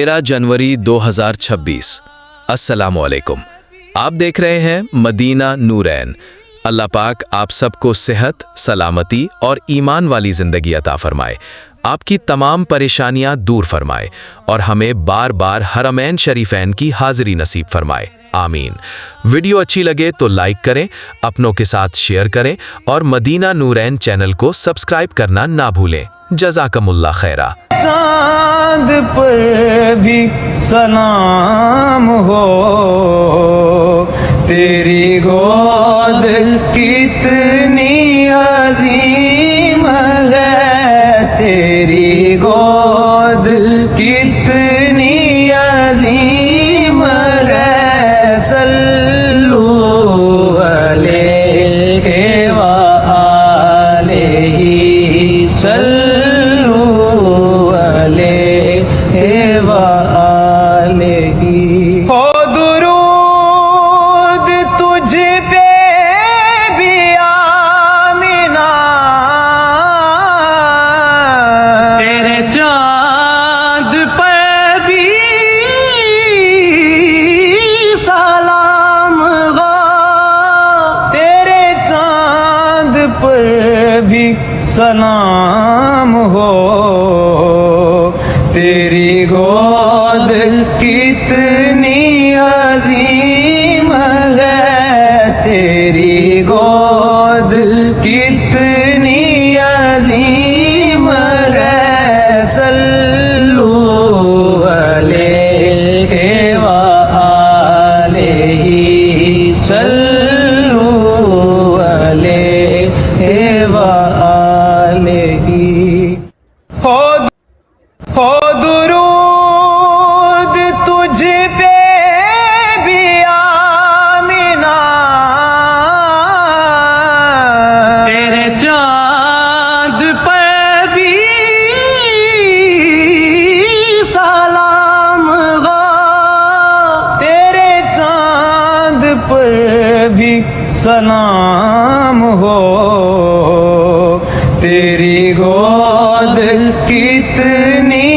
13 जनवरी 2026। अस्सलामुअलैकुम। आप देख रहे हैं मदीना नूरैन। अल्लाह पाक आप सबको सेहत, सलामती और ईमान वाली ज़िंदगी अता फरमाए, आपकी तमाम परेशानियां दूर फरमाए और हमें बार बार हरमैन शरीफैन की हाज़िरी नसीब फरमाए। आमीन। वीडियो अच्छी लगे तो लाइक करें, अपनों के साथ शेयर करें और मदीना नूरैन चैनल को सब्सक्राइब करना ना भूलें। जज़ाकमुल्लाह खैरा। चांद पर भी सलाम हो, तेरी गोद कितनी अजीम है, तेरी गोद कितनी अजीम है। सल्लू अलैहि व आलिहि सल्लू अलैहि व आलिहि। हो दुरूद तुझ पे भी आमिना, तेरे चांद पे भी सलाम गो, तेरे चांद पर भी सलाम हो, तेरी गोद कितनी अजीम है, तेरी गोद कितनी अजीम है। सल्लू अलैहि व आलिहि सल्लू अलैहि व आलिहि। हो दुरूद तुझ पे भी आमिना, तेरे चांद पे भी सलाम गो, तेरे चांद पर भी सलाम हो, तेरी गोद कितनी